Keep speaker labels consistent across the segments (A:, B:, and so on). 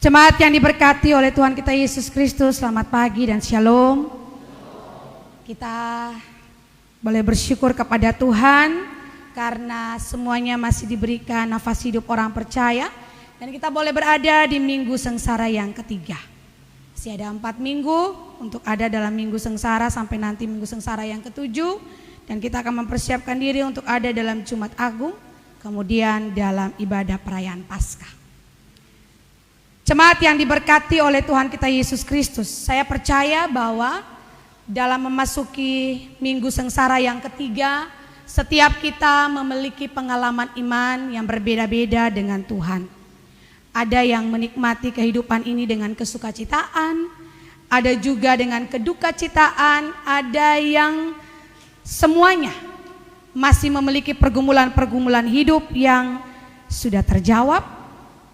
A: Jemaat yang diberkati oleh Tuhan kita Yesus Kristus, selamat pagi dan shalom. Kita boleh bersyukur kepada Tuhan karena semuanya masih diberikan nafas hidup orang percaya. Dan kita boleh berada di minggu sengsara yang ketiga. Masih ada 4 minggu untuk ada dalam minggu sengsara sampai nanti minggu sengsara yang ketujuh. Dan kita akan mempersiapkan diri untuk ada dalam Jumat Agung, kemudian dalam ibadah perayaan Paskah. Jemaat yang diberkati oleh Tuhan kita Yesus Kristus, saya percaya bahwa dalam memasuki minggu sengsara yang ketiga, setiap kita memiliki pengalaman iman yang berbeda-beda dengan Tuhan. Ada yang menikmati kehidupan ini dengan kesukacitaan, ada juga dengan kedukacitaan, ada yang semuanya masih memiliki pergumulan-pergumulan hidup yang sudah terjawab,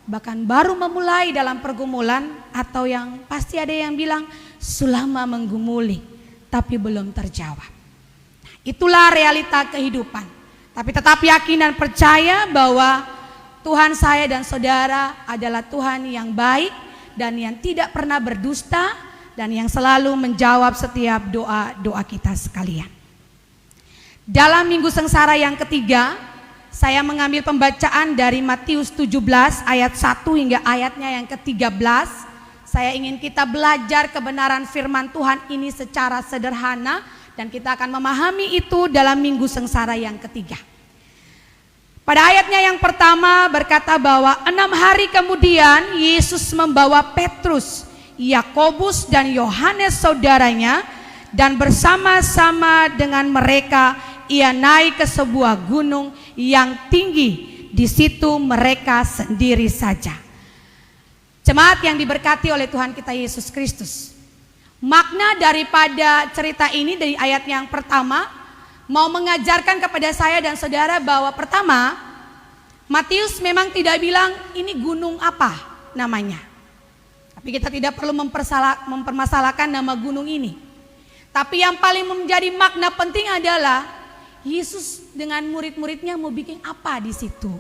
A: bahkan baru memulai dalam pergumulan, atau yang pasti ada yang bilang selama menggumuli tapi belum terjawab. Itulah realita kehidupan. Tapi tetap yakin dan percaya bahwa Tuhan saya dan saudara adalah Tuhan yang baik dan yang tidak pernah berdusta dan yang selalu menjawab setiap doa-doa kita sekalian. Dalam minggu sengsara yang ketiga, saya mengambil pembacaan dari Matius 17 ayat 1 hingga ayatnya yang ke-13. Saya ingin kita belajar kebenaran firman Tuhan ini secara sederhana dan kita akan memahami itu dalam minggu sengsara yang ketiga. Pada ayatnya yang pertama berkata bahwa 6 hari kemudian Yesus membawa Petrus, Yakobus dan Yohanes saudaranya, dan bersama-sama dengan mereka ia naik ke sebuah gunung yang tinggi. Di situ mereka sendiri saja. Jemaat yang diberkati oleh Tuhan kita Yesus Kristus, makna daripada cerita ini dari ayat yang pertama mau mengajarkan kepada saya dan saudara bahwa pertama, Matius memang tidak bilang ini gunung apa namanya. Tapi kita tidak perlu mempermasalahkan nama gunung ini. Tapi yang paling menjadi makna penting adalah Yesus dengan murid-muridnya mau bikin apa di situ.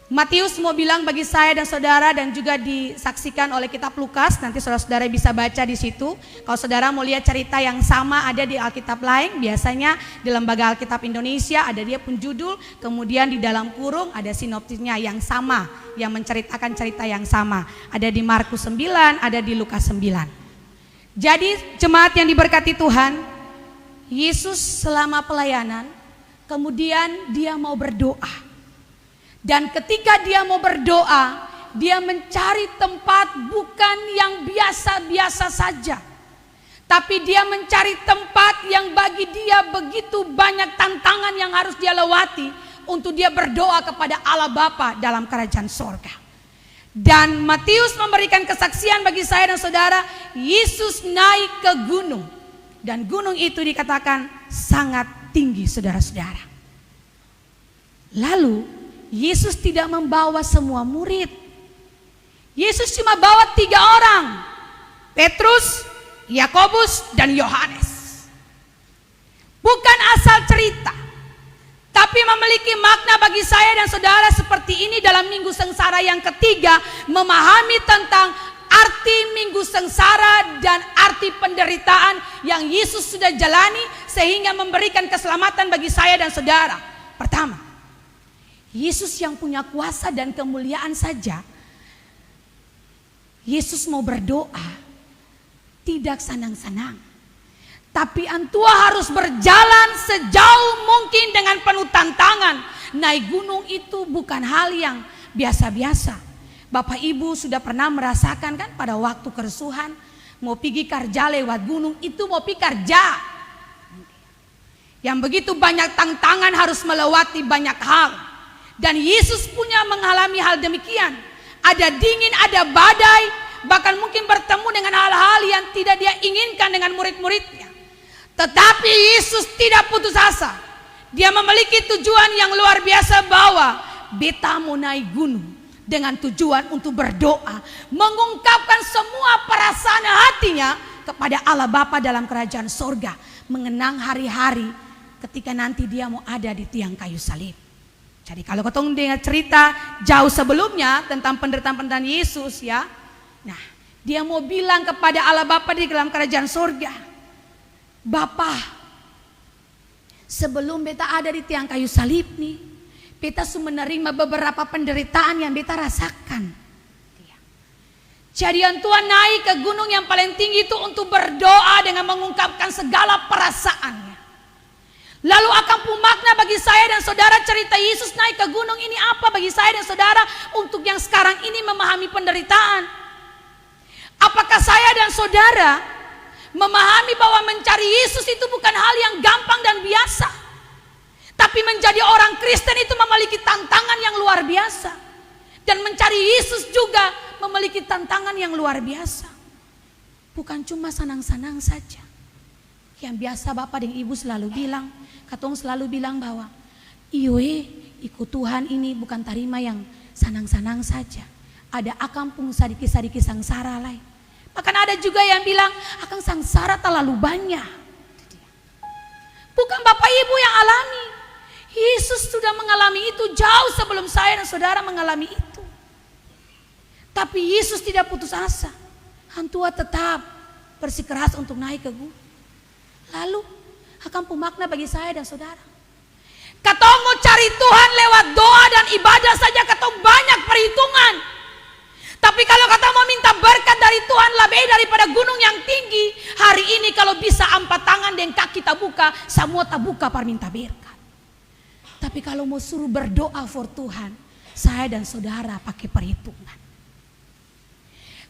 A: Matius mau bilang bagi saya dan saudara, dan juga disaksikan oleh kitab Lukas, nanti saudara-saudara bisa baca di situ. Kalau saudara mau lihat cerita yang sama ada di Alkitab lain, biasanya di Lembaga Alkitab Indonesia ada dia pun judul, kemudian di dalam kurung ada sinopsisnya yang sama, yang menceritakan cerita yang sama. Ada di Markus 9, ada di Lukas 9. Jadi jemaat yang diberkati Tuhan, Yesus selama pelayanan, kemudian dia mau berdoa. Dan ketika dia mau berdoa, dia mencari tempat bukan yang biasa-biasa saja. Tapi dia mencari tempat yang bagi dia begitu banyak tantangan yang harus dia lewati untuk dia berdoa kepada Allah Bapa dalam kerajaan sorga. Dan Matius memberikan kesaksian bagi saya dan saudara, Yesus naik ke gunung. Dan gunung itu dikatakan sangat tinggi, saudara-saudara. Lalu Yesus tidak membawa semua murid. Yesus cuma bawa 3 orang, Petrus, Yakobus, dan Yohanes. Bukan asal cerita, tapi memiliki makna bagi saya dan saudara seperti ini dalam minggu sengsara yang ketiga, memahami tentang arti minggu sengsara dan arti penderitaan yang Yesus sudah jalani sehingga memberikan keselamatan bagi saya dan saudara. Pertama, Yesus yang punya kuasa dan kemuliaan saja, Yesus mau berdoa tidak senang-senang. Tapi antua harus berjalan sejauh mungkin dengan penuh tantangan. Naik gunung itu bukan hal yang biasa-biasa. Bapak Ibu sudah pernah merasakan kan pada waktu kerusuhan, mau pergi kerja lewat gunung itu mau pergi kerja. Yang begitu banyak tantangan harus melewati banyak hal. Dan Yesus punya mengalami hal demikian. Ada dingin, ada badai, bahkan mungkin bertemu dengan hal-hal yang tidak dia inginkan dengan murid-muridnya. Tetapi Yesus tidak putus asa. Dia memiliki tujuan yang luar biasa bahwa beta mau naik gunung. Dengan tujuan untuk berdoa, mengungkapkan semua perasaan hatinya kepada Allah Bapa dalam kerajaan sorga, mengenang hari-hari ketika nanti dia mau ada di tiang kayu salib. Jadi kalau ketong dengar cerita jauh sebelumnya tentang penderitaan Yesus ya. Nah, dia mau bilang kepada Allah Bapa di dalam kerajaan surga, Bapa, sebelum beta ada di tiang kayu salib nih, beta sudah menerima beberapa penderitaan yang beta rasakan. Jadian Tuhan naik ke gunung yang paling tinggi itu untuk berdoa dengan mengungkapkan segala perasaannya. Lalu akan pumakna bagi saya dan saudara cerita Yesus naik ke gunung ini apa bagi saya dan saudara untuk yang sekarang ini memahami penderitaan. Apakah saya dan saudara memahami bahwa mencari Yesus itu bukan hal yang gampang dan biasa. Tapi menjadi orang Kristen itu memiliki tantangan yang luar biasa. Dan mencari Yesus juga memiliki tantangan yang luar biasa. Bukan cuma senang-senang saja. Yang biasa Bapak dan Ibu selalu bilang, katong selalu bilang bahwa ikut Tuhan ini bukan tarima yang senang-senang saja. Ada akampung sadiki-sadiki sangsara lain. Bahkan ada juga yang bilang akan sangsara terlalu banyak. Bukan Bapak Ibu yang alami. Yesus sudah mengalami itu jauh sebelum saya dan saudara mengalami itu. Tapi Yesus tidak putus asa. Hantua tetap bersikeras untuk naik ke gunung. Lalu akan pemakna bagi saya dan saudara. Katong mau cari Tuhan lewat doa dan ibadah saja katong banyak perhitungan. Tapi kalau kata mau minta berkat dari Tuhan lebih daripada gunung yang tinggi, hari ini kalau bisa 4 tangan dan kaki tabuka, semua tabuka perminta berkat. Tapi kalau mau suruh berdoa for Tuhan, saya dan saudara pakai perhitungan.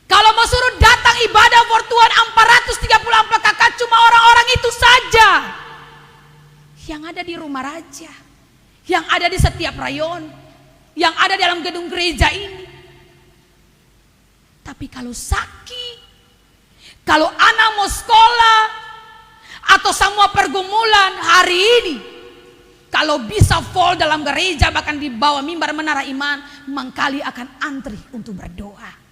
A: Kalau mau suruh datang ibadah for Tuhan 434 kakak cuma orang-orang itu saja. Yang ada di rumah raja, yang ada di setiap rayon, yang ada dalam gedung gereja ini. Tapi kalau sakit, kalau anak mau sekolah, atau semua pergumulan hari ini, kalau bisa fall dalam gereja bahkan di bawah mimbar menara iman, mangkali akan antri untuk berdoa.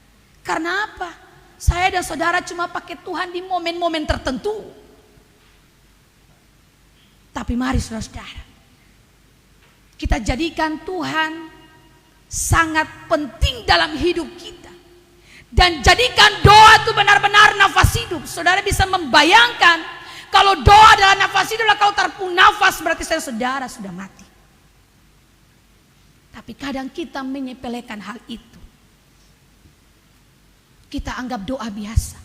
A: Karena apa? Saya dan saudara cuma pakai Tuhan di momen-momen tertentu. Tapi mari saudara, kita jadikan Tuhan sangat penting dalam hidup kita. Dan jadikan doa itu benar-benar nafas hidup. Saudara bisa membayangkan kalau doa adalah nafas hidup, kalau terpung nafas berarti saya saudara sudah mati. Tapi kadang kita menyepelekan hal itu. Kita anggap doa biasa.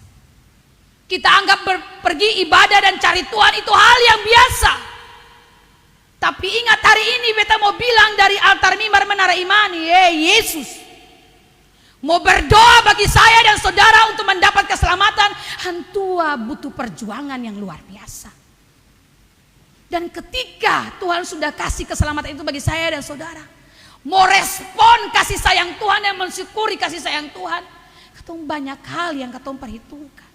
A: Kita anggap pergi ibadah dan cari Tuhan itu hal yang biasa. Tapi ingat hari ini beta mau bilang dari altar mimbar menara iman, Yesus mau berdoa bagi saya dan saudara untuk mendapat keselamatan. Hantua butuh perjuangan yang luar biasa. Dan ketika Tuhan sudah kasih keselamatan itu bagi saya dan saudara, mau respon kasih sayang Tuhan dan mensyukuri kasih sayang Tuhan, katong banyak hal yang katong perhitungkan.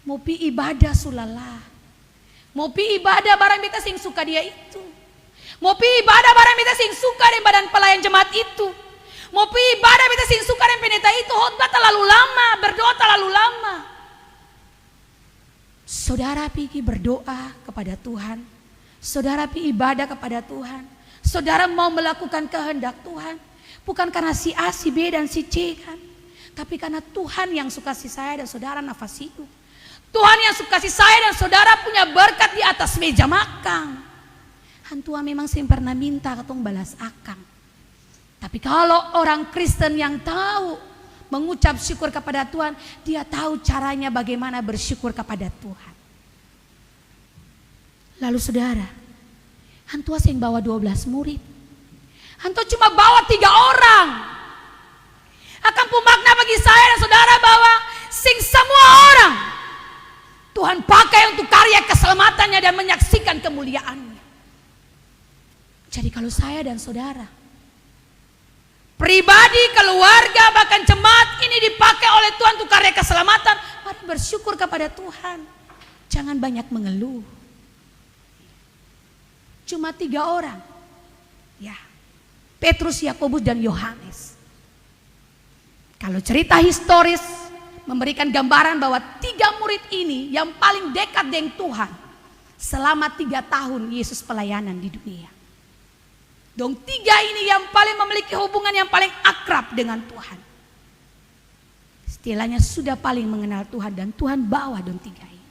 A: Mau pi ibadah sulala, mau pi ibadah barang beta sing suka dia itu, mau pi ibadah barang beta sing suka dengan badan pelayan jemaat itu, mau pi ibadah beta sing suka dengan pendeta itu, khotbah terlalu lama, berdoa terlalu lama. Saudara pergi berdoa kepada Tuhan, saudara pergi ibadah kepada Tuhan, saudara mau melakukan kehendak Tuhan, bukan karena si A, si B dan si C kan. Tapi karena Tuhan yang suka si saya dan saudara nafas hidup. Tuhan yang suka si saya dan saudara punya berkat di atas meja makan. Hantua memang saya pernah minta katong balas akang. Tapi kalau orang Kristen yang tahu mengucap syukur kepada Tuhan, dia tahu caranya bagaimana bersyukur kepada Tuhan. Lalu saudara, hantua yang bawa 12 murid. Hantua cuma bawa 3 orang. Akan pumakna bagi saya dan saudara bahwa sing semua orang Tuhan pakai untuk karya keselamatannya dan menyaksikan kemuliaannya. Jadi kalau saya dan saudara, pribadi, keluarga, bahkan jemaat ini dipakai oleh Tuhan untuk karya keselamatan, mari bersyukur kepada Tuhan. Jangan banyak mengeluh. Cuma 3 orang, ya, Petrus, Yakobus dan Yohanes. Kalau cerita historis memberikan gambaran bahwa 3 murid ini yang paling dekat dengan Tuhan selama 3 tahun Yesus pelayanan di dunia. Dong tiga ini yang paling memiliki hubungan yang paling akrab dengan Tuhan. Istilahnya sudah paling mengenal Tuhan dan Tuhan bawa dong tiga ini.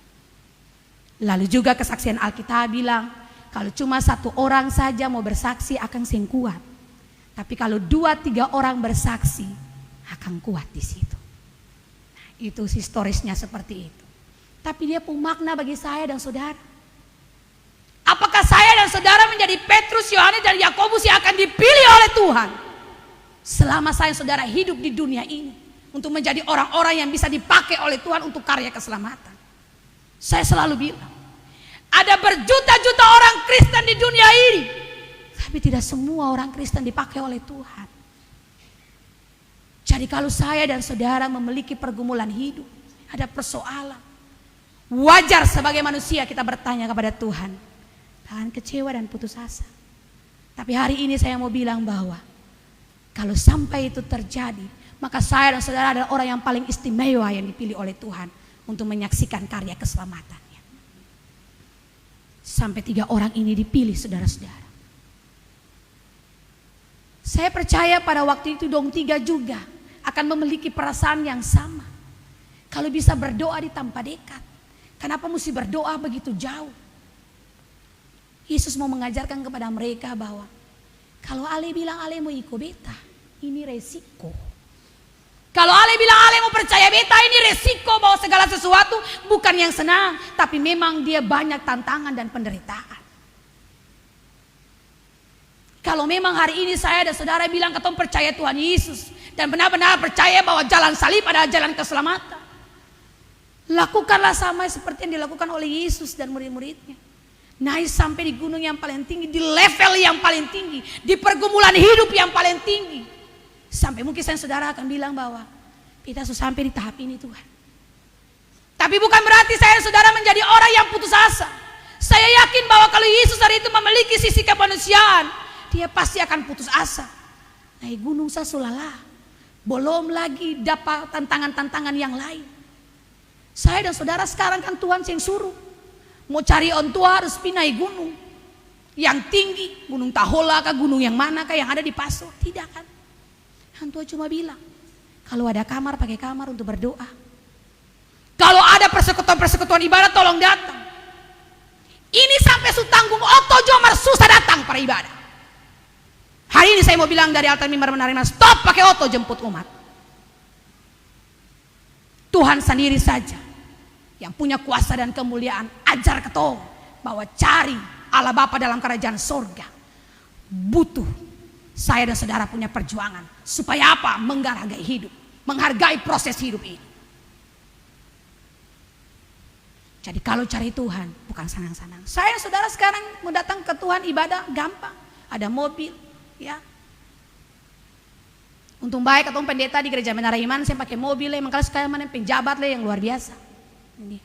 A: Lalu juga kesaksian Alkitab bilang, kalau cuma satu orang saja mau bersaksi akan sing kuat. Tapi kalau 2-3 orang bersaksi akan kuat di situ. Nah, itu historisnya seperti itu. Tapi dia pun makna bagi saya dan saudara. Apakah saya dan saudara menjadi Petrus, Yohanes dan Yakobus yang akan dipilih oleh Tuhan selama saya dan saudara hidup di dunia ini untuk menjadi orang-orang yang bisa dipakai oleh Tuhan untuk karya keselamatan? Saya selalu bilang, ada berjuta-juta orang Kristen di dunia ini, tapi tidak semua orang Kristen dipakai oleh Tuhan. Jadi kalau saya dan saudara memiliki pergumulan hidup, ada persoalan, wajar sebagai manusia kita bertanya kepada Tuhan, Tuhan kecewa dan putus asa. Tapi hari ini saya mau bilang bahwa kalau sampai itu terjadi, maka saya dan saudara adalah orang yang paling istimewa yang dipilih oleh Tuhan untuk menyaksikan karya keselamatannya. Sampai 3 orang ini dipilih, saudara-saudara. Saya percaya pada waktu itu dong 3 juga akan memiliki perasaan yang sama. Kalau bisa berdoa di tanpa dekat, kenapa mesti berdoa begitu jauh? Yesus mau mengajarkan kepada mereka bahwa kalau Ale bilang Ale mau ikut beta, ini resiko. Kalau Ale bilang Ale mau percaya beta, ini resiko bahwa segala sesuatu bukan yang senang, tapi memang dia banyak tantangan dan penderitaan. Kalau memang hari ini saya dan saudara bilang ketemu percaya Tuhan Yesus dan benar-benar percaya bahwa jalan salib adalah jalan keselamatan, lakukanlah sama seperti yang dilakukan oleh Yesus dan murid-muridnya. Naik sampai di gunung yang paling tinggi, di level yang paling tinggi, di pergumulan hidup yang paling tinggi. Sampai mungkin saya saudara akan bilang bahwa kita sudah sampai di tahap ini Tuhan. Tapi bukan berarti saya saudara menjadi orang yang putus asa. Saya yakin bahwa kalau Yesus hari itu memiliki sisi kemanusiaan, dia pasti akan putus asa. Naik gunung sasulala, belum lagi dapat tantangan-tantangan yang lain. Saya dan saudara sekarang kan Tuhan yang suruh. Mau cari on tua harus pindah gunung yang tinggi, gunung Tahola kah, gunung yang mana kah yang ada di Paso? Tidak kan? Hantua cuma bilang, kalau ada kamar pakai kamar untuk berdoa. Kalau ada persekutuan ibadah tolong datang. Ini sampai sutanggung oto jomar susah datang para ibadah. Hari ini saya mau bilang dari altar mimbar menerima, stop pakai oto jemput umat. Tuhan sendiri saja yang punya kuasa dan kemuliaan ajar ketong bahwa cari Allah Bapa dalam kerajaan sorga. Butuh saya dan saudara punya perjuangan supaya apa? Menghargai hidup, menghargai proses hidup ini. Jadi kalau cari Tuhan bukan senang-senang. Saya dan saudara sekarang mau datang ke Tuhan ibadah gampang, ada mobil, ya. Untung baik ketemu pendeta di gereja Menara Iman, saya pakai mobil, emang kalau sekarang mana penjabat yang luar biasa. Ini.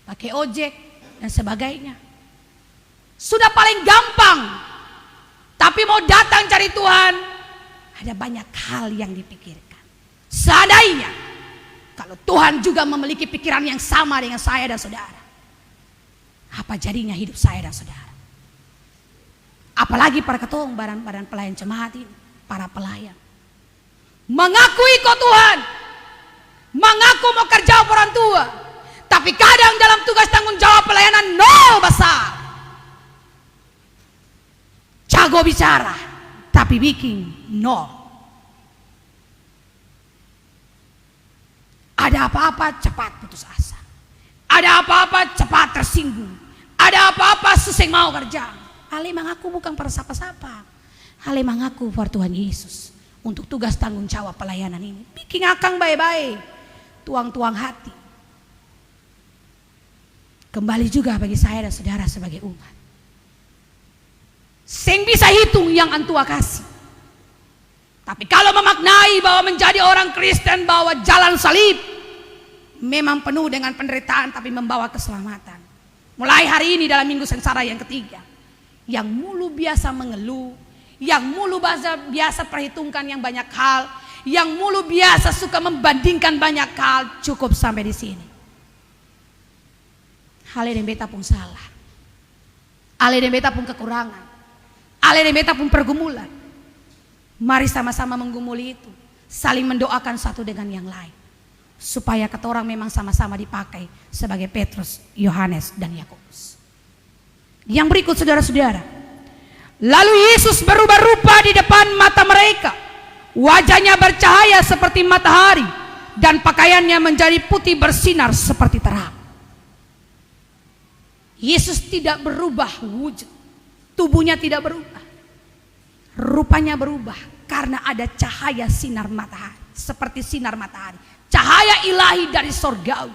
A: Pakai ojek dan sebagainya. Sudah paling gampang. Tapi mau datang cari Tuhan, ada banyak hal yang dipikirkan. Seandainya kalau Tuhan juga memiliki pikiran yang sama dengan saya dan saudara, apa jadinya hidup saya dan saudara? Apalagi para ketua badan pelayan jemaat ini, para pelayan mengakui kok Tuhan, mengaku mau kerja orang tua, tapi kadang dalam tugas tanggung jawab pelayanan nol besar. Jago bicara, tapi bikin nol. Ada apa-apa cepat putus asa. Ada apa-apa cepat tersinggung. Ada apa-apa susah mau kerja. Ale mengaku bukan para sapa-sapa. Ale mengaku para Tuhan Yesus untuk tugas tanggung jawab pelayanan ini. Bikin akang baik-baik. Tuang-tuang hati. Kembali juga bagi saya dan saudara sebagai umat. Sing bisa hitung yang antua kasih. Tapi kalau memaknai bahwa menjadi orang Kristen bahwa jalan salib memang penuh dengan penderitaan tapi membawa keselamatan. Mulai hari ini dalam minggu sengsara yang ketiga, yang mulu biasa mengeluh, yang mulu biasa perhitungkan yang banyak hal, yang mulu biasa suka membandingkan banyak hal, cukup sampai di sini. Hal yang beta pun salah. Ale dan beta pun kekurangan. Ale dan beta pun pergumulan. Mari sama-sama menggumuli itu. Saling mendoakan satu dengan yang lain. Supaya kata orang memang sama-sama dipakai sebagai Petrus, Yohanes, dan Yakobus. Yang berikut saudara-saudara. Lalu Yesus berubah rupa di depan mata mereka. Wajahnya bercahaya seperti matahari. Dan pakaiannya menjadi putih bersinar seperti terang. Yesus tidak berubah wujud. Tubuhnya tidak berubah. Rupanya berubah karena ada cahaya sinar matahari. Seperti sinar matahari. Cahaya ilahi dari sorgawi.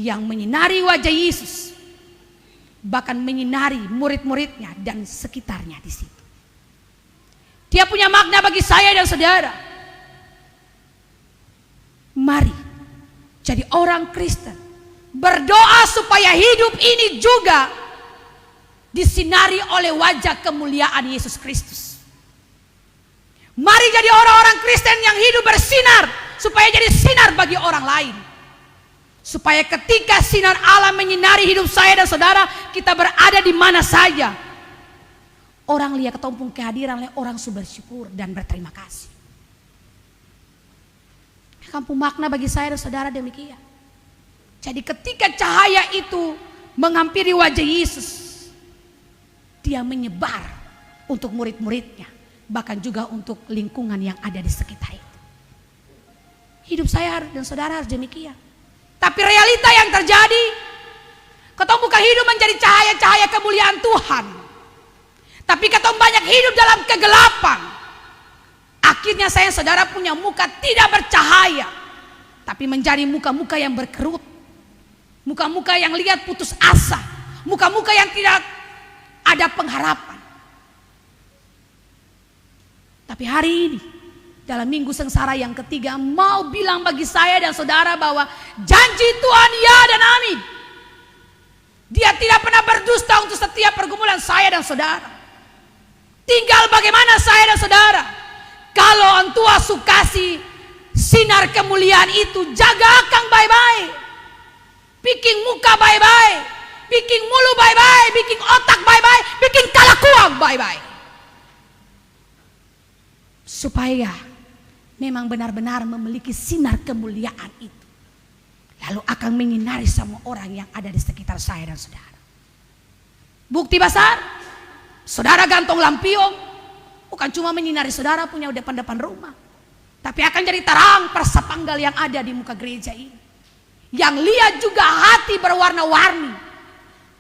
A: Yang menyinari wajah Yesus. Bahkan menyinari murid-muridnya dan sekitarnya di situ. Dia punya makna bagi saya dan saudara. Mari jadi orang Kristen. Berdoa supaya hidup ini juga disinari oleh wajah kemuliaan Yesus Kristus. Mari jadi orang-orang Kristen yang hidup bersinar. Supaya jadi sinar bagi orang lain. Supaya ketika sinar Allah menyinari hidup saya dan saudara, kita berada di mana saja, orang lihat ketumpung kehadiran oleh orang bersyukur dan berterima kasih. Kampung makna bagi saya dan saudara demikian. Jadi ketika cahaya itu menghampiri wajah Yesus, dia menyebar untuk murid-muridnya, bahkan juga untuk lingkungan yang ada di sekitar itu. Hidup saya dan saudara harus demikian. Tapi realita yang terjadi, ketemu bukan hidup menjadi cahaya-cahaya kemuliaan Tuhan. Tapi ketemu banyak hidup dalam kegelapan. Akhirnya saya saudara punya muka tidak bercahaya, tapi menjadi muka-muka yang berkerut. Muka-muka yang lihat putus asa. Muka-muka yang tidak ada pengharapan. Tapi hari ini, dalam minggu sengsara yang ketiga, mau bilang bagi saya dan saudara bahwa janji Tuhan ya dan amin. Dia tidak pernah berdusta untuk setiap pergumulan saya dan saudara. Tinggal bagaimana saya dan saudara. Kalau Antua sukasi sinar kemuliaan itu, jaga akang baik-baik. Bikin muka baik-baik, bikin mulu baik-baik, bikin otak baik-baik, bikin kalakuang baik-baik. Supaya memang benar-benar memiliki sinar kemuliaan itu. Lalu akan menyinari semua orang yang ada di sekitar saya dan saudara. Bukti besar, saudara gantung lampion, bukan cuma menyinari saudara punya depan-depan rumah, tapi akan jadi terang persepanggal yang ada di muka gereja ini. Yang lihat juga hati berwarna-warni.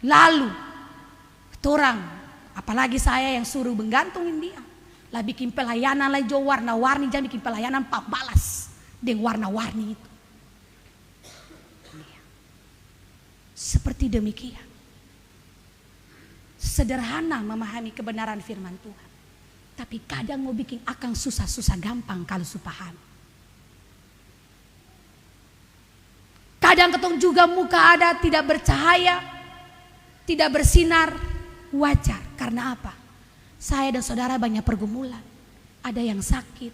A: Lalu orang, apalagi saya yang suruh menggantungin dia, lah bikin pelayanan lah jo warna-warni, jangan bikin pelayanan pak balas dengan warna-warni itu. Seperti demikian. Sederhana memahami kebenaran firman Tuhan, tapi kadang mau bikin akang susah-susah gampang kalau supahami. Kadang ketong juga muka ada tidak bercahaya, tidak bersinar, wajar. Karena apa? Saya dan saudara banyak pergumulan. Ada yang sakit,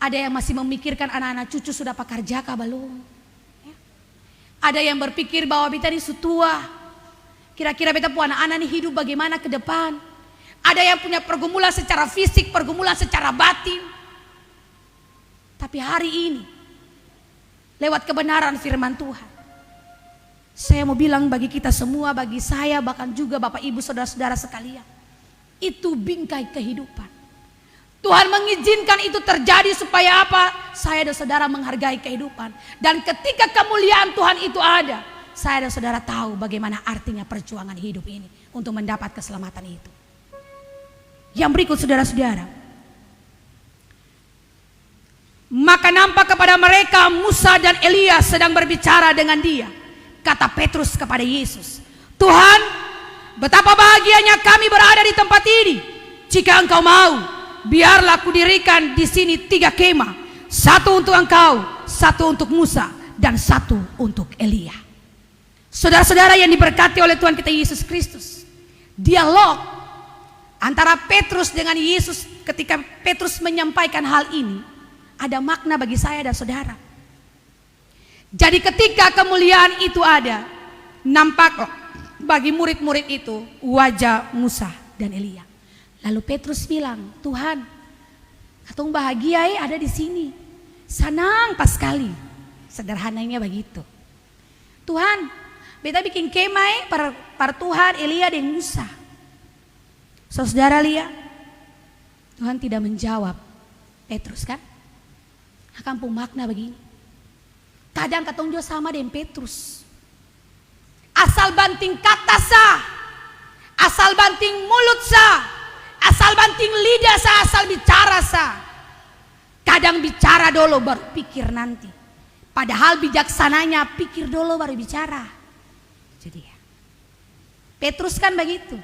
A: ada yang masih memikirkan anak-anak cucu sudah pekerja kah belum. Ada yang berpikir bahwa beta ini sutua, kira-kira beta punya anak-anak ini hidup bagaimana ke depan. Ada yang punya pergumulan secara fisik, pergumulan secara batin. Tapi hari ini, lewat kebenaran firman Tuhan, saya mau bilang bagi kita semua, bagi saya, bahkan juga Bapak Ibu saudara-saudara sekalian, itu bingkai kehidupan. Tuhan mengizinkan itu terjadi supaya apa? Saya dan saudara menghargai kehidupan. Dan ketika kemuliaan Tuhan itu ada, saya dan saudara tahu bagaimana artinya perjuangan hidup ini untuk mendapat keselamatan itu. Yang berikut saudara-saudara, maka nampak kepada mereka Musa dan Elia sedang berbicara dengan dia. Kata Petrus kepada Yesus, Tuhan, betapa bahagianya kami berada di tempat ini. Jika engkau mau, biarlah kudirikan di sini 3 kemah. 1 untuk engkau, 1 untuk Musa, dan 1 untuk Elia. Saudara-saudara yang diberkati oleh Tuhan kita Yesus Kristus, dialog antara Petrus dengan Yesus ketika Petrus menyampaikan hal ini ada makna bagi saya dan saudara. Jadi ketika kemuliaan itu ada, bagi murid-murid itu wajah Musa dan Elia. Lalu Petrus bilang, Tuhan, katong bahagia ada di sini. Senang pas sekali. Sederhananya begitu. Tuhan, beta bikin kemah para Tuhan, Elia dan Musa. Saudara lihat, Tuhan tidak menjawab Petrus kan? Akan pun makna begini. Kadang katong juga sama dengan Petrus. Asal banting kata sah, asal banting mulut sah, asal banting lidah sah, asal bicara sah. Kadang bicara dulu baru pikir nanti. Padahal bijaksananya pikir dulu baru bicara. Jadi ya. Petrus kan begitu.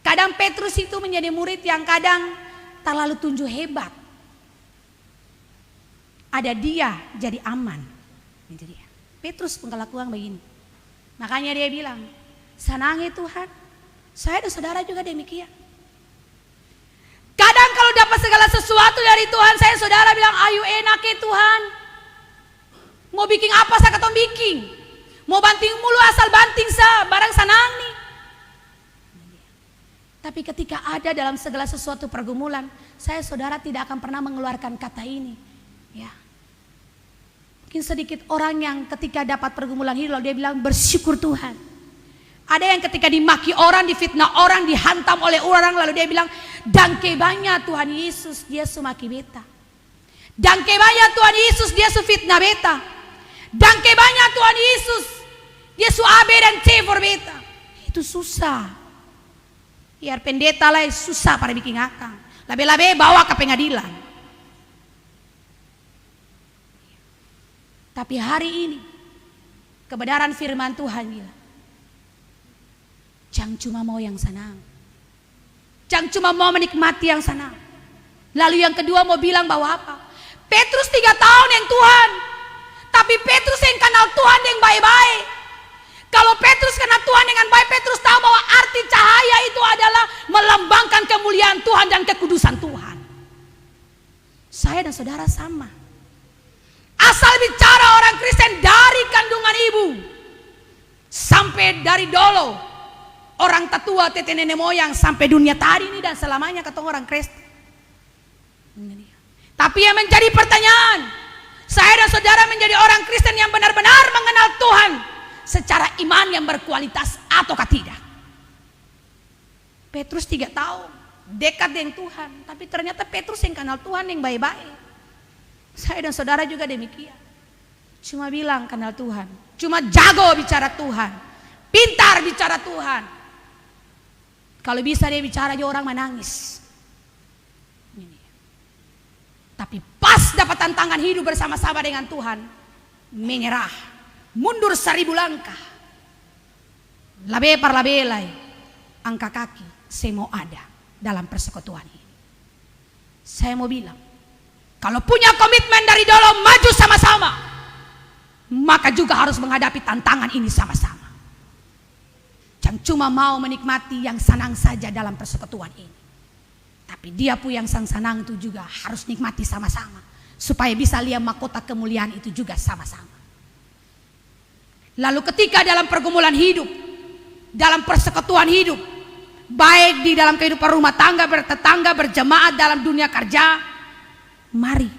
A: Kadang Petrus itu menjadi murid yang kadang terlalu tunjuk hebat. Ada dia jadi aman. Jadi ya. Petrus pengkelakuan begini. Makanya dia bilang, senangnya Tuhan, saya dan saudara juga demikian. Kadang kalau dapat segala sesuatu dari Tuhan, saya saudara bilang, ayo enak ya Tuhan. Mau bikin apa saya katong bikin. Mau banting mulu asal banting sah, barang senang nih. Tapi ketika ada dalam segala sesuatu pergumulan, saya saudara tidak akan pernah mengeluarkan kata ini. Ya. Mungkin sedikit orang yang ketika dapat pergumulan hidup dia bilang bersyukur Tuhan. Ada yang ketika dimaki orang, difitnah orang, dihantam oleh orang lalu dia bilang dangke banyak Tuhan Yesus dia sumaki beta. Dangke banyak Tuhan Yesus dia sufitnah beta. Dangke banyak Tuhan Yesus dia su A, B dan C for beta. Itu susah. Biar pendeta lah susah pada bikin akang. Labe-labe bawa ke pengadilan. Tapi hari ini kebenaran firman Tuhan bilang, jangan cuma mau yang senang, jangan cuma mau menikmati yang senang. Lalu yang kedua mau bilang bahwa apa? Petrus 3 tahun yang Tuhan, tapi Petrus yang kenal Tuhan yang baik-baik. Kalau Petrus kenal Tuhan dengan baik, Petrus tahu bahwa arti cahaya itu adalah melambangkan kemuliaan Tuhan dan kekudusan Tuhan. Saya dan saudara sama. Asal bicara orang Kristen dari kandungan ibu sampai dari dulu orang tetua tete nenek moyang sampai dunia tadi ini dan selamanya ketemu orang Kristen. Tapi yang menjadi pertanyaan, saya dan saudara menjadi orang Kristen yang benar-benar mengenal Tuhan secara iman yang berkualitas ataukah tidak? Petrus 3 tahun dekat dengan Tuhan, tapi ternyata Petrus yang kenal Tuhan yang baik-baik. Saya dan saudara juga demikian. Cuma bilang kenal Tuhan, cuma jago bicara Tuhan, pintar bicara Tuhan. Kalau bisa dia bicara aja orang menangis. Tapi pas dapat tantangan hidup bersama-sama dengan Tuhan, menyerah, mundur 1000 langkah. Labe par labelai, angka kaki, saya mau ada dalam persekutuan ini. Saya mau bilang, kalau punya komitmen dari dulu maju sama-sama, maka juga harus menghadapi tantangan ini sama-sama. Jangan cuma mau menikmati yang senang saja dalam persekutuan ini. Tapi dia pun yang senang itu juga harus nikmati sama-sama. Supaya bisa lihat mahkota kemuliaan itu juga sama-sama. Lalu ketika dalam pergumulan hidup, dalam persekutuan hidup, baik di dalam kehidupan rumah tangga, bertetangga, berjemaat dalam dunia kerja, mari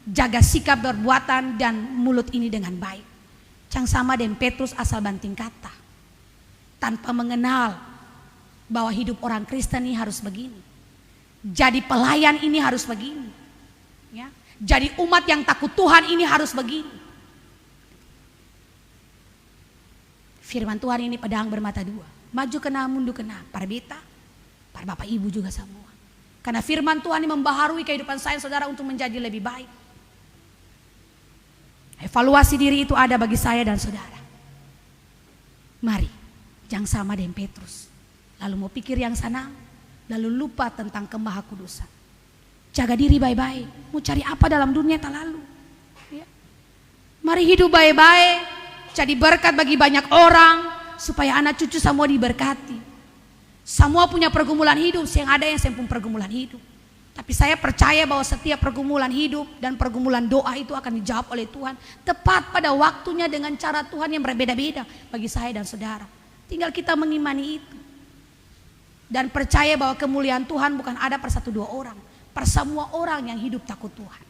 A: jaga sikap perbuatan dan mulut ini dengan baik. Jangan sama dengan Petrus asal banting kata, tanpa mengenal bahwa hidup orang Kristen ini harus begini. Jadi pelayan ini harus begini. Ya. Jadi umat yang takut Tuhan ini harus begini. Firman Tuhan ini pedang bermata dua. Maju kena, mundur kena. Para beta, para bapak ibu juga semua. Karena firman Tuhan ini membaharui kehidupan saya saudara untuk menjadi lebih baik. Evaluasi diri itu ada bagi saya dan saudara. Mari, jangan sama dengan Petrus. Lalu mau pikir yang senang, lalu lupa tentang kemahakudusan. Jaga diri baik-baik. Mau cari apa dalam dunia tak lalu. Ya. Mari hidup baik-baik, jadi berkat bagi banyak orang, supaya anak cucu semua diberkati. Semua punya pergumulan hidup, yang ada yang saya pun pergumulan hidup. Tapi saya percaya bahwa setiap pergumulan hidup dan pergumulan doa itu akan dijawab oleh Tuhan tepat pada waktunya dengan cara Tuhan yang berbeda-beda bagi saya dan saudara. Tinggal kita mengimani itu. Dan percaya bahwa kemuliaan Tuhan bukan ada per satu dua orang, per semua orang yang hidup takut Tuhan.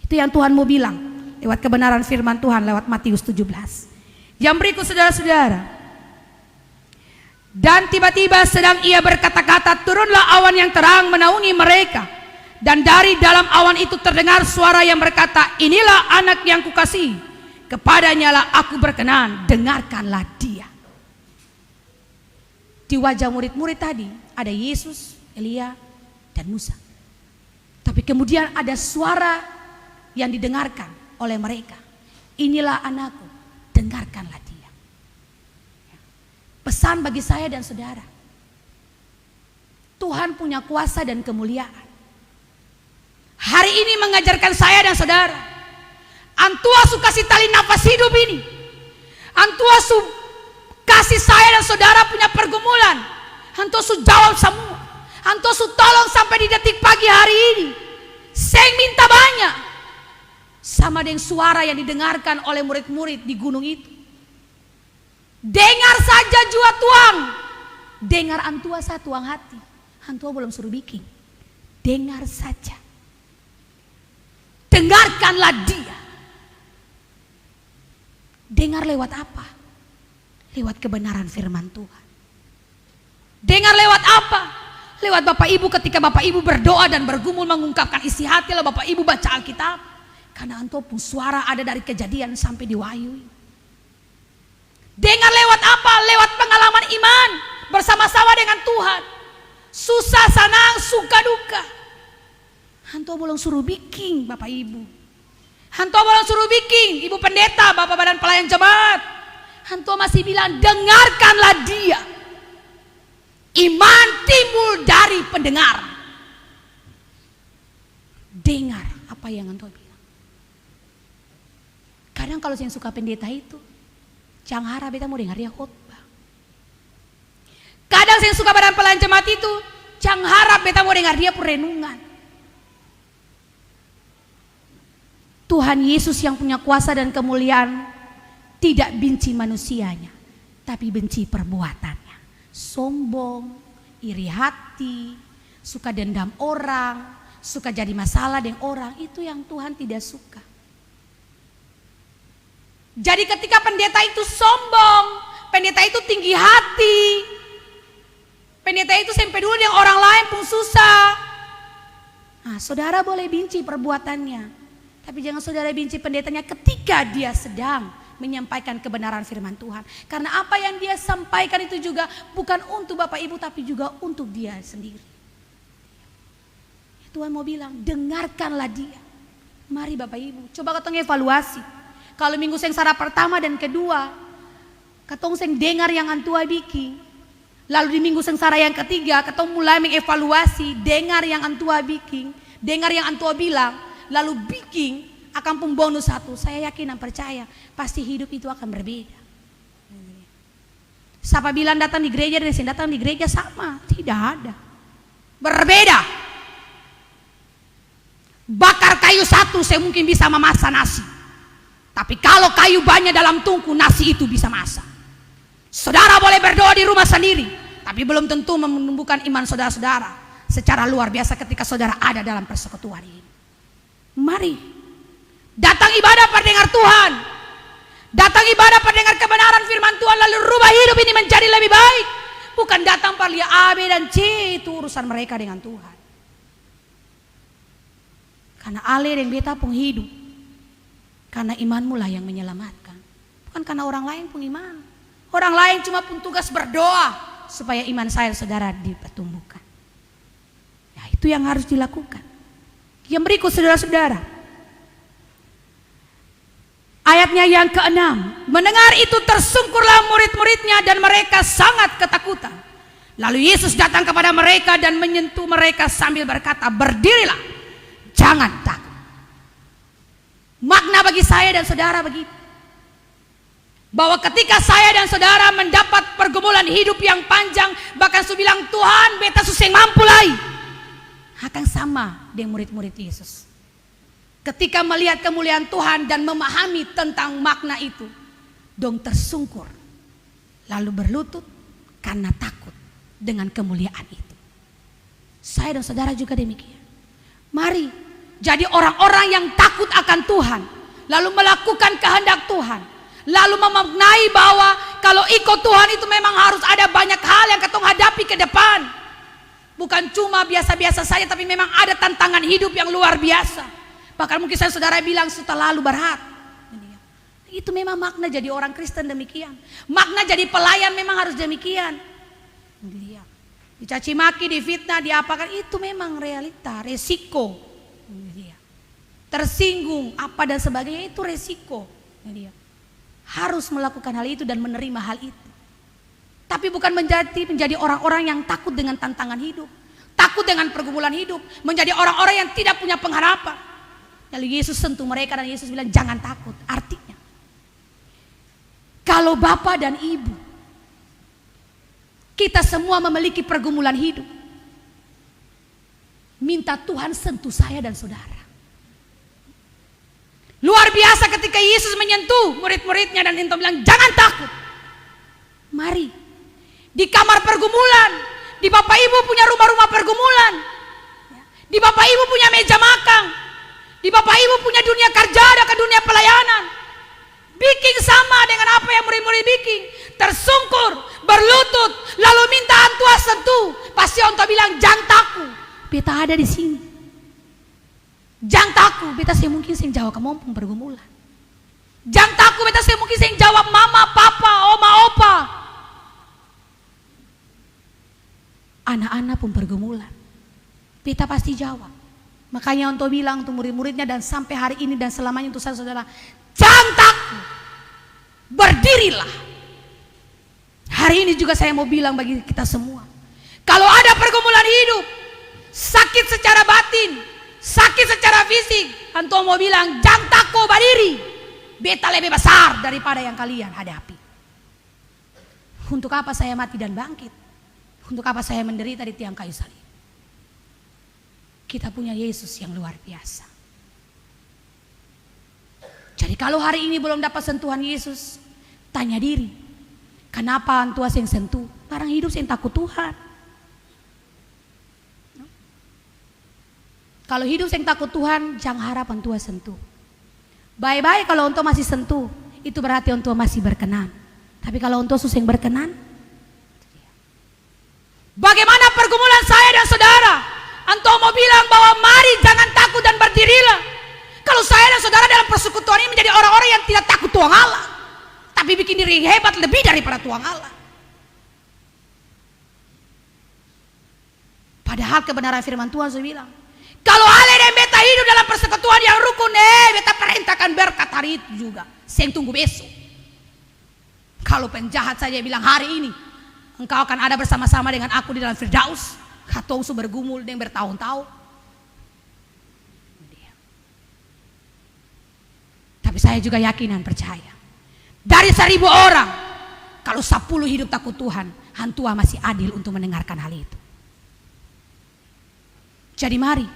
A: Itu yang Tuhan mau bilang lewat kebenaran firman Tuhan lewat Matius 17. Yang berikut saudara-saudara. Dan tiba-tiba sedang ia berkata-kata, turunlah awan yang terang menaungi mereka. Dan dari dalam awan itu terdengar suara yang berkata, inilah anak yang kukasihi, kepadanya lah aku berkenan, dengarkanlah dia. Di wajah murid-murid tadi ada Yesus, Elia, dan Musa. Tapi kemudian ada suara yang didengarkan oleh mereka. Inilah anakku, dengarkanlah dia. Pesan bagi saya dan saudara. Tuhan punya kuasa dan kemuliaan. Hari ini mengajarkan saya dan saudara. Antua su kasih tali nafas hidup ini. Antua su kasih saya dan saudara punya pergumulan. Antua su jawab semua. Antua su tolong sampai di detik pagi hari ini. Saya minta banyak. Sama dengan suara yang didengarkan oleh murid-murid di gunung itu. Dengar saja jua tuang. Dengar antua sa tuang hati. Antua belum suruh bikin. Dengar saja. Dengarkanlah dia. Dengar lewat apa? Lewat kebenaran firman Tuhan. Dengar lewat apa? Lewat Bapak Ibu ketika Bapak Ibu berdoa dan bergumul mengungkapkan isi hati, lalu Bapak Ibu baca Alkitab. Karena antum pun suara ada dari Kejadian sampai di Wahyu. Dengar lewat apa? Lewat pengalaman iman bersama-sama dengan Tuhan. Susah senang, suka duka. Antum belum suruh bikin Bapak Ibu. Antum belum suruh bikin Ibu Pendeta, Bapak Badan Pelayan Jemaat. Antum masih bilang dengarkanlah dia. Iman timbul dari pendengar. Dengar apa yang antum bilang. Kadang kalau saya suka pendeta itu, jangan harap beta mau dengar dia khotbah. Kadang saya suka Badan Pelayan Jemaat itu, jangan harap beta mau dengar dia perenungan. Tuhan Yesus yang punya kuasa dan kemuliaan tidak benci manusianya, tapi benci perbuatannya. Sombong, iri hati, suka dendam orang, suka jadi masalah dengan orang, itu yang Tuhan tidak suka. Jadi ketika pendeta itu sombong, pendeta itu tinggi hati, pendeta itu sampai dulu dengan orang lain pun susah. Nah, saudara boleh benci perbuatannya, tapi jangan saudara benci pendetanya ketika dia sedang menyampaikan kebenaran firman Tuhan. Karena apa yang dia sampaikan itu juga bukan untuk Bapak Ibu, tapi juga untuk dia sendiri. Tuhan mau bilang, dengarkanlah dia. Mari Bapak Ibu, coba katong evaluasi. Kalau minggu sengsara pertama dan kedua, katong seng dengar yang antua bikin. Lalu di minggu sengsara yang ketiga, katong mulai mengevaluasi, dengar yang antua bikin, dengar yang antua bilang, lalu bikin akan pun bonus satu. Saya yakin dan percaya pasti hidup itu akan berbeda. Siapa bilang datang di gereja dan datang di gereja sama? Tidak ada. Berbeda. Bakar kayu satu saya mungkin bisa memasak nasi. Tapi kalau kayu banyak dalam tungku, nasi itu bisa masak. Saudara boleh berdoa di rumah sendiri, tapi belum tentu menumbuhkan iman saudara-saudara secara luar biasa ketika saudara ada dalam persekutuan ini. Mari datang ibadah pendengar Tuhan, datang ibadah pendengar kebenaran firman Tuhan, lalu rubah hidup ini menjadi lebih baik. Bukan datang par lihat A, B, dan C, itu urusan mereka dengan Tuhan. Karena Ale dan beta pun hidup, karena imanmu lah yang menyelamatkan, bukan karena orang lain pun iman. Orang lain cuma pun tugas berdoa supaya iman saya saudara dipertumbuhkan. Ya, itu yang harus dilakukan. Yang berikut saudara-saudara, ayatnya yang ke-6, mendengar itu tersungkurlah murid-muridnya dan mereka sangat ketakutan. Lalu Yesus datang kepada mereka dan menyentuh mereka sambil berkata, berdirilah, jangan takut. Makna bagi saya dan saudara begitu, bahwa ketika saya dan saudara mendapat pergumulan hidup yang panjang, bahkan saya bilang Tuhan beta susah mampu lagi, akan sama dengan murid-murid Yesus. Ketika melihat kemuliaan Tuhan dan memahami tentang makna itu, dong tersungkur. lalu berlutut karena takut dengan kemuliaan itu. Saya dan saudara juga demikian. Mari jadi orang-orang yang takut akan Tuhan, lalu melakukan kehendak Tuhan, lalu memaknai bahwa kalau ikut Tuhan itu memang harus ada banyak hal yang ketong hadapi ke depan. Bukan cuma biasa-biasa saja, tapi memang ada tantangan hidup yang luar biasa. Bahkan mungkin saya saudara bilang sudah lalu berat. Itu memang makna jadi orang Kristen demikian. Makna jadi pelayan memang harus demikian. Dicaci maki, difitnah, diapakan, itu memang realita, resiko. Tersinggung apa dan sebagainya, itu resiko. Harus melakukan hal itu dan menerima hal itu. Tapi bukan menjadi orang-orang yang takut dengan tantangan hidup, takut dengan pergumulan hidup, menjadi orang-orang yang tidak punya pengharapan. Lalu Yesus sentuh mereka dan Yesus bilang jangan takut. Artinya kalau Bapak dan Ibu, kita semua memiliki pergumulan hidup, minta Tuhan sentuh saya dan saudara. Luar biasa ketika Yesus menyentuh murid-muridnya dan Yesus bilang jangan takut. Mari di kamar pergumulan, di Bapak Ibu punya rumah-rumah pergumulan, di Bapak Ibu punya meja makan, di Bapak Ibu punya dunia kerja dan dunia pelayanan. Bikin sama dengan apa yang murid-murid bikin, tersungkur, berlutut, lalu minta Tuhan sentuh. Pasti orang bilang jangan takut, beta ada di sini. Jangan takut, beta saya mungkin sing jawab kamu pun pergumulan. Jangan takut, beta saya mungkin sing jawab mama, papa, oma, opa. Anak-anak pun pergumulan, beta pasti jawab. Makanya untuk bilang untuk murid-muridnya dan sampai hari ini dan selamanya untuk saudara, jangan takut, berdirilah. Hari ini juga saya mau bilang bagi kita semua, kalau ada pergumulan hidup, sakit secara batin, sakit secara fisik, antum mau bilang jangan takut, berdiri. Beta lebih besar daripada yang kalian hadapi. Untuk apa saya mati dan bangkit? Untuk apa saya menderita di tiang kayu salib? Kita punya Yesus yang luar biasa. Jadi kalau hari ini belum dapat sentuhan Yesus, tanya diri, kenapa antua yang sentuh? Barang hidup yang takut Tuhan. Kalau hidup yang takut Tuhan, jangan harap antua sentuh. Baik-baik kalau antua masih sentuh, itu berarti antua masih berkenan. Tapi kalau antua susah yang berkenan, bagaimana pergumulan saya dan saudara? Antua mau bilang bahwa mari jangan takut dan berdirilah. Kalau saya dan saudara dalam persekutuan ini menjadi orang-orang yang tidak takut Tuhan Allah, tapi bikin diri hebat lebih daripada Tuhan Allah. Padahal kebenaran firman Tuhan saya bilang, kalau ale dan beta hidup dalam persekutuan yang rukun, beta perintahkan berkat hari itu juga. Saya tunggu besok. Kalau penjahat saja bilang hari ini engkau akan ada bersama-sama dengan aku di dalam Firdaus, atau su bergumul dengan bertahun-tahun. Tapi saya juga yakin dan percaya, dari 1000 orang, kalau 10 hidup takut Tuhan, Hantua masih adil untuk mendengarkan hal itu. Jadi mari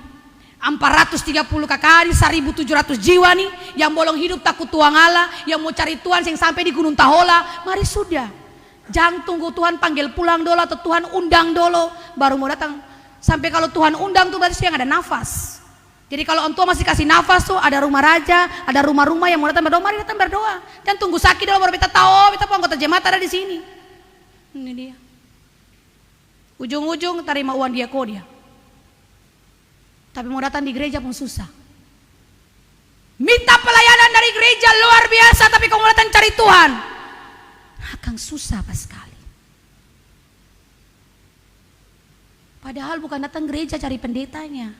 A: 430 KKR, 1700 jiwa nih yang bolong hidup takut Tuhan Allah, yang mau cari Tuhan yang sampai di Gunung Tahola, mari sudah. Jangan tunggu Tuhan panggil pulang dulu atau Tuhan undang dulu baru mau datang. Sampai kalau Tuhan undang tuh berarti yang ada nafas. Jadi kalau Antua masih kasih nafas tuh, ada rumah raja, ada rumah-rumah yang mau datang berdoa, mari datang berdoa. Dan tunggu sakit dulu baru kita tahu, kita anggota jemaat ada di sini. Ini dia. Ujung-ujung terima uang dia. Tapi mau datang di gereja pun susah. Minta pelayanan dari gereja luar biasa, tapi kalau mau datang cari Tuhan, akan susah sekali. Padahal bukan datang gereja cari pendetanya,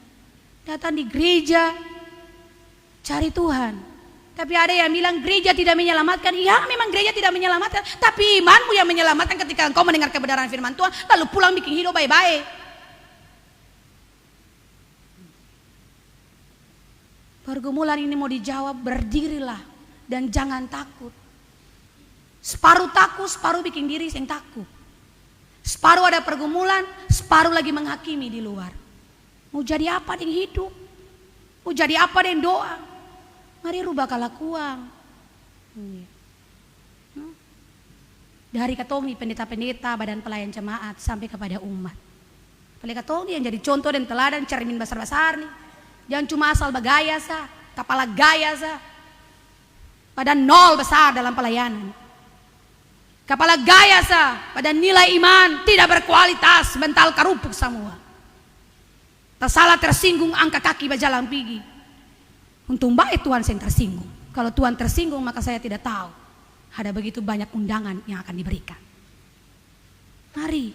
A: datang di gereja cari Tuhan. Tapi ada yang bilang gereja tidak menyelamatkan. Ya memang gereja tidak menyelamatkan, tapi imanmu yang menyelamatkan ketika engkau mendengar kebenaran firman Tuhan lalu pulang bikin hidup baik-baik. Pergumulan ini mau dijawab, berdirilah dan jangan takut. Separuh takut, separuh bikin diri yang takut. Separuh ada pergumulan, separuh lagi menghakimi di luar. Mau jadi apa dengan hidup? Mau jadi apa dengan doa? Mari rubah kelakuan. Dari katong nih pendeta-pendeta, badan pelayan jemaat sampai kepada umat. Paling katong yang jadi contoh dan teladan cermin besar-besar nih. Jangan cuma asal bagaya sah, kepala gaya sah. Pada nol besar dalam pelayanan. Kepala gaya sah, pada nilai iman tidak berkualitas, mental karupuk semua. Tak salah tersinggung angka kaki bajalang pigi. Untung baik Tuhan yang tersinggung. Kalau Tuhan tersinggung maka saya tidak tahu. Ada begitu banyak undangan yang akan diberikan. Mari,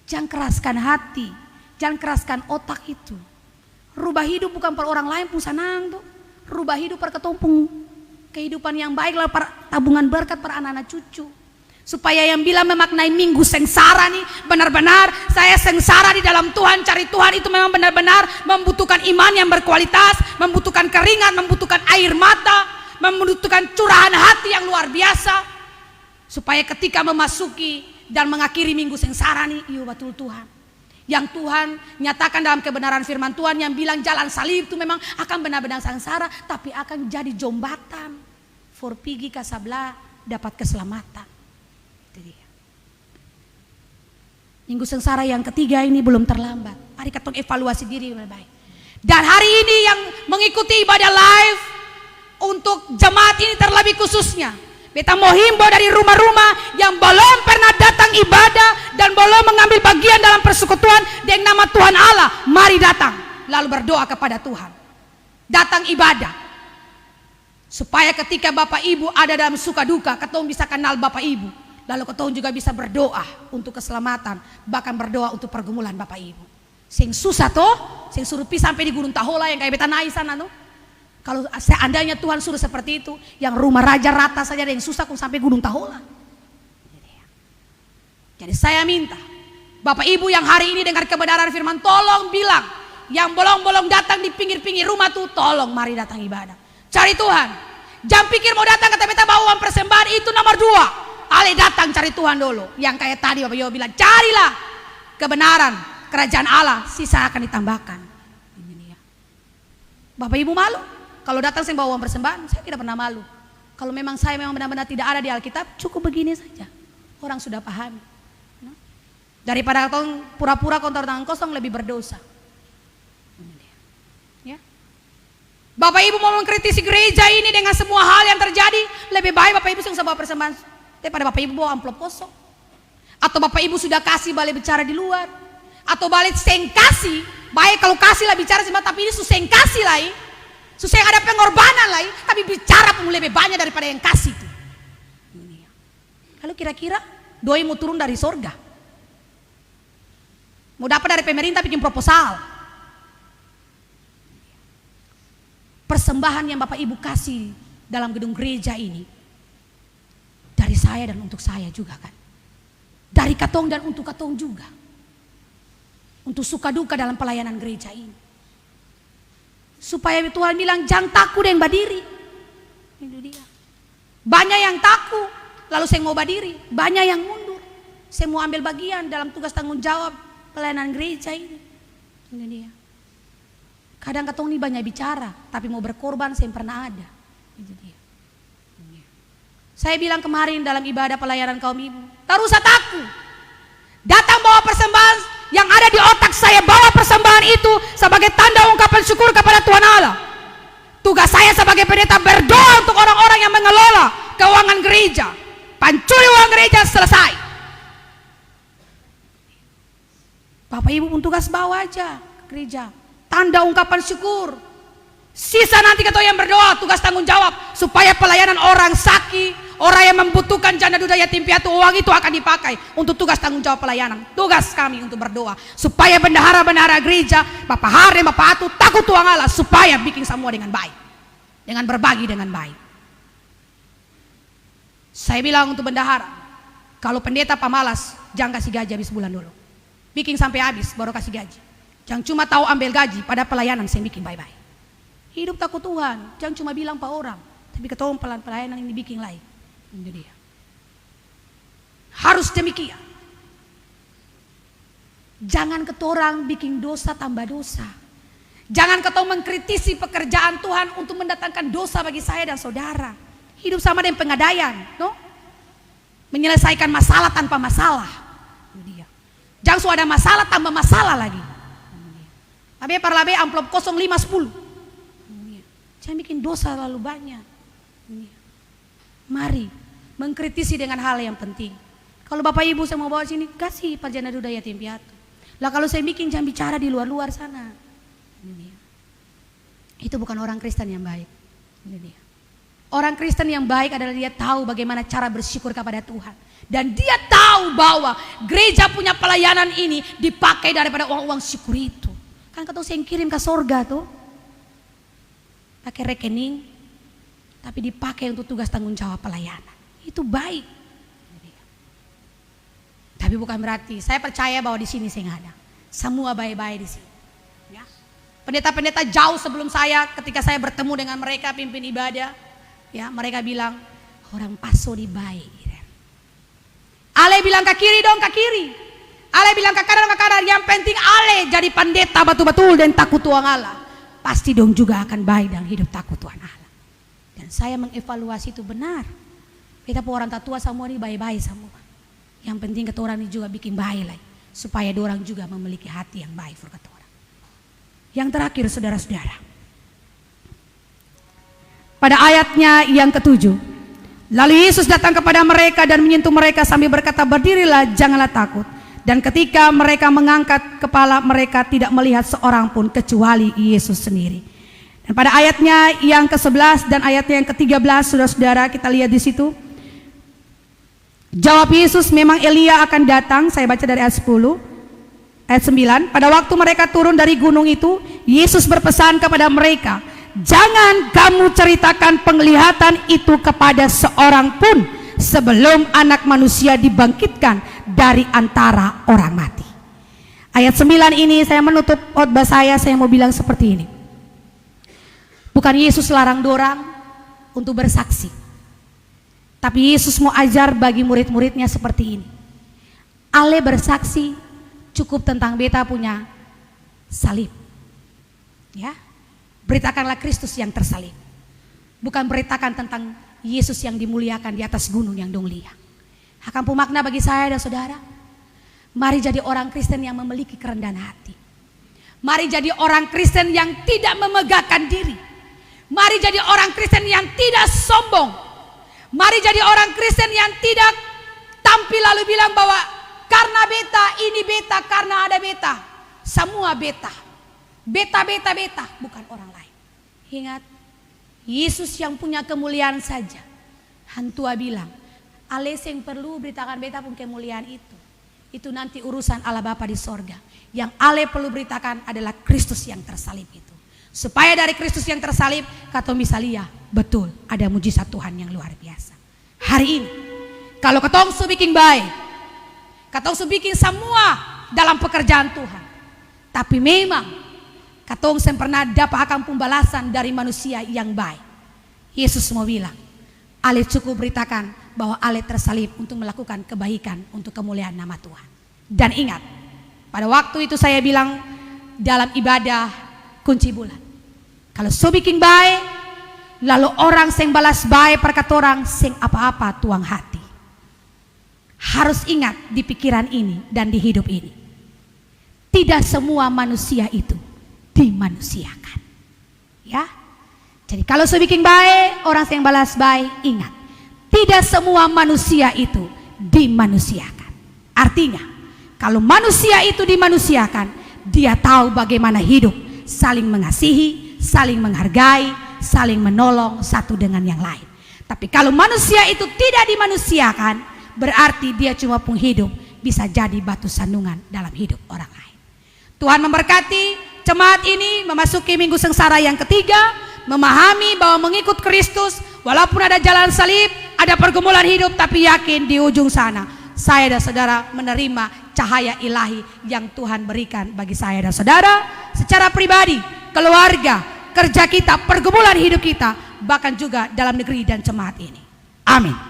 A: jangan keraskan hati, jangan keraskan otak itu. Rubah hidup bukan per orang lain pun sanang tuh. Rubah hidup per ketumpung kehidupan yang baik lalu per tabungan berkat per anak-anak cucu. Supaya yang bilang memaknai minggu sengsara nih, benar-benar saya sengsara di dalam Tuhan, cari Tuhan itu memang benar-benar membutuhkan iman yang berkualitas, membutuhkan keringat, membutuhkan air mata, membutuhkan curahan hati yang luar biasa. Supaya ketika memasuki dan mengakhiri minggu sengsara nih, iya betul Tuhan. Yang Tuhan nyatakan dalam kebenaran firman Tuhan yang bilang jalan salib itu memang akan benar-benar sengsara, tapi akan jadi jombatan for pigi kasabla dapat keselamatan. Itu dia. Minggu sengsara yang ketiga ini belum terlambat. Mari kita evaluasi diri lebih baik. Dan hari ini yang mengikuti ibadah live untuk jemaat ini terlebih khususnya, beta mau himbau dari rumah-rumah yang belum pernah datang ibadah dan belum mengambil bagian dalam persekutuan dengan nama Tuhan Allah, mari datang lalu berdoa kepada Tuhan. Datang ibadah supaya ketika Bapak Ibu ada dalam suka duka, ketong bisa kenal Bapak Ibu. Lalu ketong juga bisa berdoa untuk keselamatan, bahkan berdoa untuk pergumulan Bapak Ibu. Sing susah toh, sing suruh pi sampai di Gunung Tahola yang kayak beta naik sana tuh. Kalau seandainya Tuhan suruh seperti itu, yang rumah raja rata saja ada yang susah kok sampai Gunung Tahola. Jadi saya minta Bapak Ibu yang hari ini dengar kebenaran firman, tolong bilang yang bolong-bolong datang di pinggir-pinggir rumah tuh, tolong mari datang ibadah. Cari Tuhan. Jangan pikir mau datang kata beta bawa uang persembahan itu nomor 2. Ale datang cari Tuhan dulu. Yang kayak tadi Bapak Ibu bilang, carilah kebenaran kerajaan Allah, sisa akan ditambahkan. Bapak Ibu malu? Kalau datang saya bawa uang persembahan, saya tidak pernah malu. Kalau memang saya memang benar-benar tidak ada di Alkitab, cukup begini saja. Orang sudah pahami. Daripada kau pura-pura kontor tangan kosong, lebih berdosa. Ya. Bapak Ibu mau mengkritisi gereja ini dengan semua hal yang terjadi, lebih baik Bapak Ibu yang bawa persembahan daripada Bapak Ibu bawa amplop kosong. Atau Bapak Ibu sudah kasih balik bicara di luar. Atau balik seng kasih, baik kalau kasih lah bicara sih, tapi ini suseng kasih lah. Susah yang ada pengorbanan lain, tapi bicara pun lebih banyak daripada yang kasih itu. Lalu kira-kira doi mau turun dari sorga, mau dapat dari pemerintah bikin proposal. Persembahan yang Bapak Ibu kasih dalam gedung gereja ini dari saya dan untuk saya juga kan, dari katong dan untuk katong juga, untuk suka duka dalam pelayanan gereja ini. Supaya Tuhan bilang jangan takut yang berdiri. Itu dia. Banyak yang takut, lalu saya mau berdiri. Banyak yang mundur, saya mau ambil bagian dalam tugas tanggung jawab pelayanan gereja ini. Itu dia. Kadang katong ini banyak bicara, tapi mau berkorban saya pernah ada. Itu dia. Saya bilang kemarin dalam ibadah pelayanan kaum ibu, tak usah takut. Datang bawa persembahan. Yang ada di otak saya, bawa persembahan itu sebagai tanda ungkapan syukur kepada Tuhan Allah. Tugas saya sebagai pendeta berdoa untuk orang-orang yang mengelola keuangan gereja. Pancuri uang gereja, selesai. Bapak Ibu pun tugas bawa aja ke gereja, tanda ungkapan syukur. Sisa nanti kata yang berdoa, tugas tanggung jawab supaya pelayanan orang sakit, orang yang membutuhkan janda duda yatim piatu, uang itu akan dipakai untuk tugas tanggung jawab pelayanan. Tugas kami untuk berdoa supaya bendahara-bendahara gereja, Bapak Hari, Bapak Atu takut Tuhan Allah, supaya bikin semua dengan baik, dengan berbagi dengan baik. Saya bilang untuk bendahara, kalau pendeta pamalas, jangan kasih gaji habis bulan dulu, bikin sampai habis baru kasih gaji. Jangan cuma tahu ambil gaji pada pelayanan saya bikin bye-bye. Hidup takut Tuhan, jangan cuma bilang pak orang, tapi ketemu pelayanan ini bikin lain. Itu dia. Harus demikian. Jangan ketorang bikin dosa tambah dosa. Jangan ketemu mengkritisi pekerjaan Tuhan untuk mendatangkan dosa bagi saya dan saudara. Hidup sama dengan pengadaian, no? menyelesaikan masalah tanpa masalah. Jangan sudah ada masalah tambah masalah lagi. Tapi parlabe amplop 0510. Jangan bikin dosa terlalu banyak. Mari mengkritisi dengan hal yang penting. Kalau Bapak Ibu saya mau bawa sini, kasih Parjana Duda Yatim Piatu. Lah kalau saya bikin, jangan bicara di luar-luar sana. Itu bukan orang Kristen yang baik. Orang Kristen yang baik adalah dia tahu bagaimana cara bersyukur kepada Tuhan. Dan dia tahu bahwa gereja punya pelayanan ini dipakai daripada uang-uang syukur itu. Kan kata saya yang kirim ke sorga tuh. Pakai rekening. Tapi dipakai untuk tugas tanggung jawab pelayanan. Itu baik. Tapi bukan berarti saya percaya bahwa di sini saya nggak ada. Semua baik-baik di sini. Ya. Pendeta-pendeta jauh sebelum saya, ketika saya bertemu dengan mereka pimpin ibadah, ya mereka bilang orang paso di baik. Ale bilang ke kiri dong, ke kiri. Ale bilang ke kanan, ke kanan. Yang penting Ale jadi pendeta betul-betul dan takut Tuhan Allah. Pasti dong juga akan baik dan hidup takut Tuhan Allah. Dan saya mengevaluasi itu benar. Kita orang tatua semua ini baik-baik semua. Yang penting kata orang ini juga bikin baik lagi. Supaya orang juga memiliki hati yang baik kata orang. Yang terakhir saudara-saudara. Pada ayatnya yang ke-7. Lalu Yesus datang kepada mereka dan menyentuh mereka sambil berkata, berdirilah, janganlah takut. Dan ketika mereka mengangkat kepala, mereka tidak melihat seorang pun kecuali Yesus sendiri. Dan pada ayatnya yang ke-11 dan ayatnya yang ke-13, saudara-saudara, kita lihat di situ. Jawab Yesus, memang Elia akan datang. Saya baca dari ayat 10, ayat 9. Pada waktu mereka turun dari gunung itu, Yesus berpesan kepada mereka, jangan kamu ceritakan penglihatan itu kepada seorang pun sebelum anak manusia dibangkitkan dari antara orang mati. Ayat 9 ini saya menutup khotbah saya mau bilang seperti ini. Bukan Yesus larang dorang untuk bersaksi, tapi Yesus mau ajar bagi murid-muridnya seperti ini. Ale bersaksi cukup tentang beta punya salib. Ya. Beritakanlah Kristus yang tersalib. Bukan beritakan tentang Yesus yang dimuliakan di atas gunung yang dong lihat. Akan pemakna bagi saya dan saudara. Mari jadi orang Kristen yang memiliki kerendahan hati. Mari jadi orang Kristen yang tidak memegahkan diri. Mari jadi orang Kristen yang tidak sombong. Mari jadi orang Kristen yang tidak tampil lalu bilang bahwa karena beta, ini beta, karena ada beta. Semua beta. Beta, beta, beta, bukan orang lain. Ingat, Yesus yang punya kemuliaan saja. Hantua bilang, ale yang perlu beritakan beta pun kemuliaan itu. Itu nanti urusan Allah Bapa di sorga. Yang ale perlu beritakan adalah Kristus yang tersalib itu. Supaya dari Kristus yang tersalib, kata misalnya, betul ada mujizat Tuhan yang luar biasa. Hari ini, kalau ketong su bikin baik, ketong su bikin semua dalam pekerjaan Tuhan. Tapi memang, katong saya pernah dapat akan pembalasan dari manusia yang baik. Yesus mau bilang, ale cukup beritakan bahwa ale tersalib untuk melakukan kebaikan untuk kemuliaan nama Tuhan. Dan ingat, pada waktu itu saya bilang dalam ibadah kunci bulan, kalau so bikin baik, lalu orang sing balas baik perkata orang sing apa-apa tuang hati. Harus ingat di pikiran ini dan di hidup ini, tidak semua manusia itu dimanusiakan. Ya. Jadi kalau sebikin baik, orang yang balas baik, ingat, tidak semua manusia itu dimanusiakan. Artinya, kalau manusia itu dimanusiakan, dia tahu bagaimana hidup, saling mengasihi, saling menghargai, saling menolong satu dengan yang lain. Tapi kalau manusia itu tidak dimanusiakan, berarti dia cuma pun hidup bisa jadi batu sandungan dalam hidup orang lain. Tuhan memberkati jemaat ini memasuki minggu sengsara yang ketiga, memahami bahwa mengikut Kristus walaupun ada jalan salib, ada pergumulan hidup, tapi yakin di ujung sana saya dan saudara menerima cahaya ilahi yang Tuhan berikan bagi saya dan saudara secara pribadi, keluarga, kerja kita, pergumulan hidup kita, bahkan juga dalam negeri dan jemaat ini. Amin.